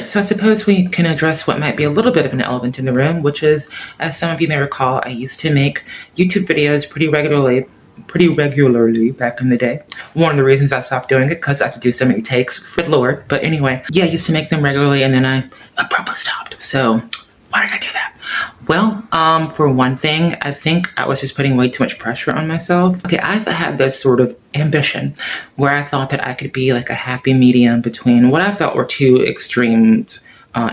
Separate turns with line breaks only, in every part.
right, so I suppose we can address what might be a little bit of an elephant in the room, which is, as some of you may recall, I used to make YouTube videos pretty regularly back in the day. One of the reasons I stopped doing it, because I had to do so many takes, good Lord. But anyway, yeah, I used to make them regularly, and then I abruptly stopped. So why did I do that? Well, for one thing, I think I was just putting way too much pressure on myself. Okay, I've had this sort of ambition where I thought that I could be like a happy medium between what I felt were two extremes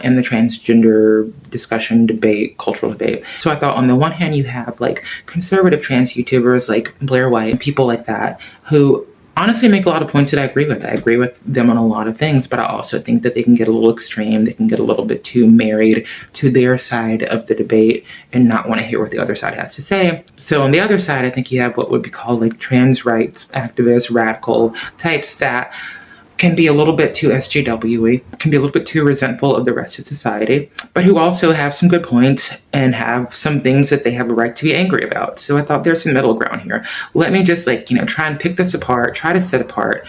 in the transgender discussion, debate, cultural debate. So I thought on the one hand, you have like conservative trans YouTubers like Blair White and people like that who honestly make a lot of points that I agree with. I agree with them on a lot of things, but I also think that they can get a little extreme. They can get a little bit too married to their side of the debate and not want to hear what the other side has to say. So on the other side, I think you have what would be called like trans rights activists, radical types that can be a little bit too SJW-y, can be a little bit too resentful of the rest of society, but who also have some good points and have some things that they have a right to be angry about. So I thought there's some middle ground here. Let me just try and pick this apart, try to set apart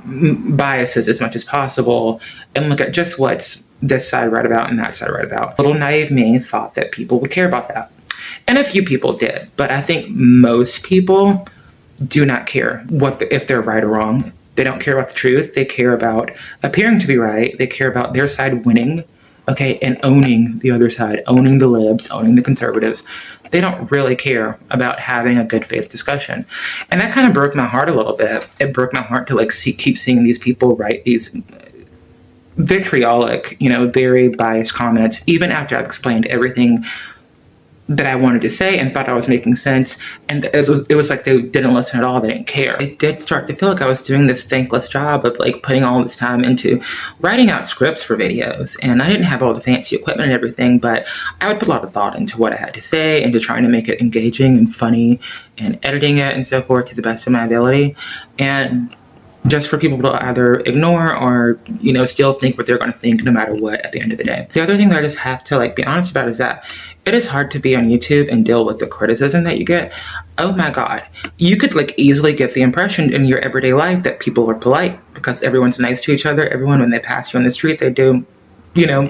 biases as much as possible and look at just what's this side right about and that side right about. Little naive me thought that people would care about that. And a few people did, but I think most people do not care if they're right or wrong. They don't care about the truth. They care about appearing to be right. They care about their side winning, okay, and owning the other side, owning the libs, owning the conservatives. They don't really care about having a good faith discussion. And that kind of broke my heart a little bit. It broke my heart to keep seeing these people write these vitriolic, very biased comments, even after I've explained everything that I wanted to say and thought I was making sense, and it was like they didn't listen at all. They didn't care. It did start to feel like I was doing this thankless job of putting all this time into writing out scripts for videos, and I didn't have all the fancy equipment and everything, but I would put a lot of thought into what I had to say, into trying to make it engaging and funny, and editing it and so forth to the best of my ability, and just for people to either ignore or, still think what they're going to think no matter what at the end of the day. The other thing that I just have to be honest about is that it is hard to be on YouTube and deal with the criticism that you get. Oh my God. You could easily get the impression in your everyday life that people are polite because everyone's nice to each other. Everyone, when they pass you on the street, they do,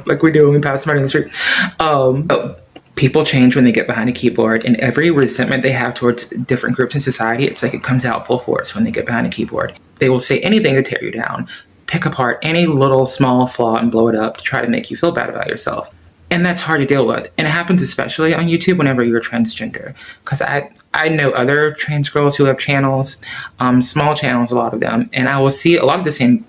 like we do when we pass somebody on the street. But people change when they get behind a keyboard, and every resentment they have towards different groups in society, it's like it comes out full force when they get behind a keyboard. They will say anything to tear you down, pick apart any little small flaw and blow it up to try to make you feel bad about yourself. And that's hard to deal with. And it happens especially on YouTube whenever you're transgender. Because I know other trans girls who have channels, small channels, a lot of them, and I will see a lot of the same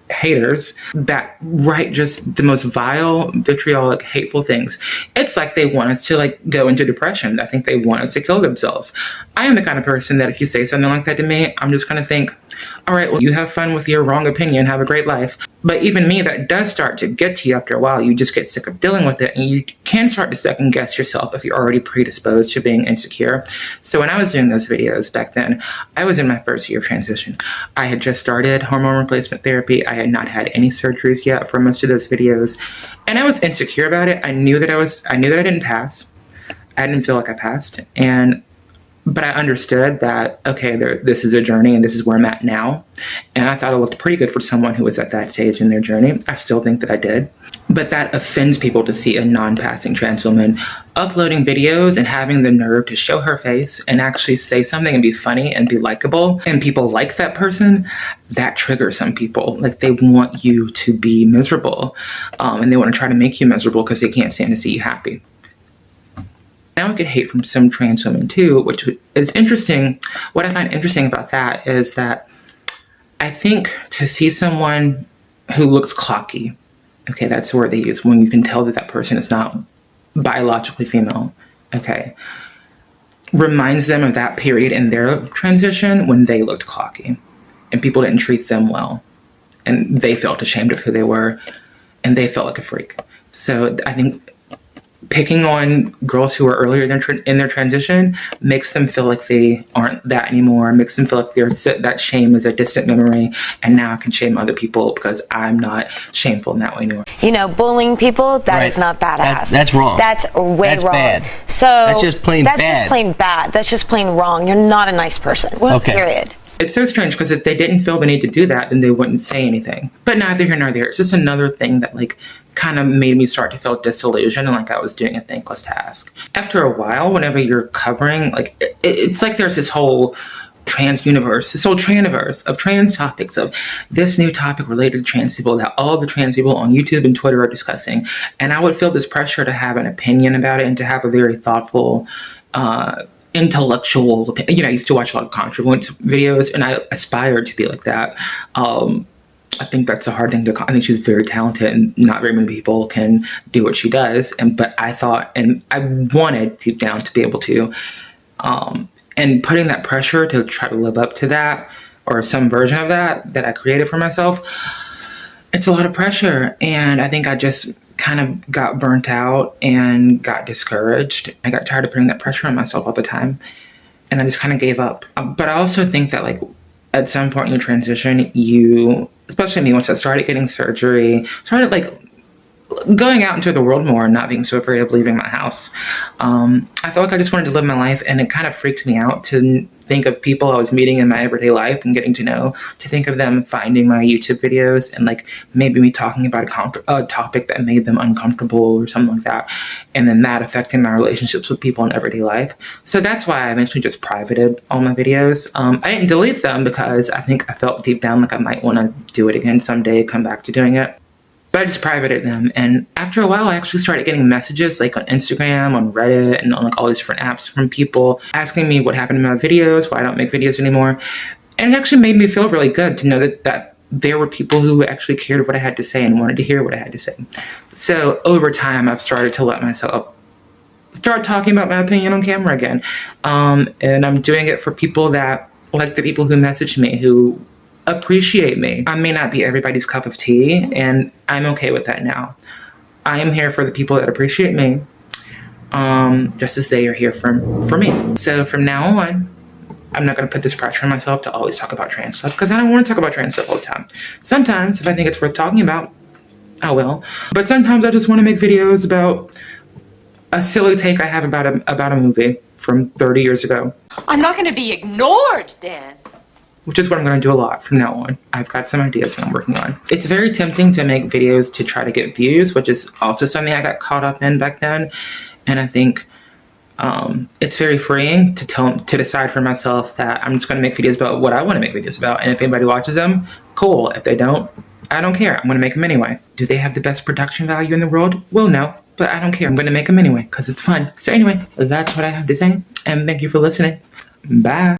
haters that write just the most vile, vitriolic, hateful things. It's like they want us to go into depression. I think they want us to kill themselves. I am the kind of person that if you say something like that to me, I'm just going to think, all right, well, you have fun with your wrong opinion. Have a great life. But even me, that does start to get to you after a while. You just get sick of dealing with it, and you can start to second guess yourself if you're already predisposed to being insecure. So when I was doing those videos back then, I was in my first year of transition. I had just started hormone replacement therapy. I had not had any surgeries yet for most of those videos, and I was insecure about it. I knew that I didn't pass. I didn't feel like I passed, but I understood that, okay, this is a journey and this is where I'm at now. And I thought it looked pretty good for someone who was at that stage in their journey. I still think that I did. But that offends people to see a non-passing trans woman uploading videos and having the nerve to show her face and actually say something and be funny and be likable. And people like that person. That triggers some people. They want you to be miserable. And they want to try to make you miserable because they can't stand to see you happy. Now I get hate from some trans women too, which is interesting. What I find interesting about that is that I think to see someone who looks clocky, okay, that's the word they use, when you can tell that person is not biologically female, okay, reminds them of that period in their transition when they looked clocky and people didn't treat them well and they felt ashamed of who they were and they felt like a freak. So I think picking on girls who are earlier in their transition makes them feel like they aren't that anymore, makes them feel like that shame is a distant memory, and now I can shame other people because I'm not shameful in that way anymore.
Bullying people, that is not badass.
That's wrong.
That's wrong.
Bad.
So
that's just plain bad.
That's just plain bad. That's just plain wrong. You're not a nice person.
Okay.
Period.
It's so strange because if they didn't feel the need to do that, then they wouldn't say anything. But neither here nor there. It's just another thing that like kind of made me start to feel disillusioned and like I was doing a thankless task. After a while, whenever you're covering, like it's like there's this whole trans universe, this whole traniverse of trans topics, of this new topic related to trans people that all the trans people on YouTube and Twitter are discussing. And I would feel this pressure to have an opinion about it and to have a very thoughtful, intellectual opinion. You know, I used to watch a lot of ContraPoints videos and I aspired to be like that. I think that's a hard thing to. I think she's very talented, and not very many people can do what she does. But I thought, and I wanted deep down to be able to, and putting that pressure to try to live up to that or some version of that I created for myself. It's a lot of pressure, and I think I just kind of got burnt out and got discouraged. I got tired of putting that pressure on myself all the time, and I just kind of gave up. But I also think that like at some point in your transition, you, especially me, once I started getting surgery, started like going out into the world more and not being so afraid of leaving my house. I felt like I just wanted to live my life, and it kind of freaked me out to think of people I was meeting in my everyday life and getting to know, to think of them finding my YouTube videos and like maybe me talking about a topic that made them uncomfortable or something like that, and then that affecting my relationships with people in everyday life. So that's why I eventually just privated all my videos. I didn't delete them because I think I felt deep down like I might want to do it again someday, come back to doing it. But I just privated them, and after a while I actually started getting messages like on Instagram, on Reddit, and on like all these different apps from people asking me what happened to my videos, why I don't make videos anymore. And it actually made me feel really good to know that there were people who actually cared what I had to say and wanted to hear what I had to say. So over time I've started to let myself start talking about my opinion on camera again. And I'm doing it for people that, like the people who message me, who appreciate me. I may not be everybody's cup of tea, and I'm okay with that now. I am here for the people that appreciate me, just as they are here for me. So from now on, I'm not going to put this pressure on myself to always talk about trans stuff, because I don't want to talk about trans stuff all the time. Sometimes, if I think it's worth talking about, I will. But sometimes I just want to make videos about a silly take I have about a movie from 30 years ago.
I'm not going to be ignored, Dan.
Which is what I'm going to do a lot from now on. I've got some ideas that I'm working on. It's very tempting to make videos to try to get views, which is also something I got caught up in back then. And I think it's very freeing to decide for myself that I'm just going to make videos about what I want to make videos about. And if anybody watches them, cool. If they don't, I don't care. I'm going to make them anyway. Do they have the best production value in the world? Well, no. But I don't care. I'm going to make them anyway because it's fun. So anyway, that's what I have to say. And thank you for listening. Bye.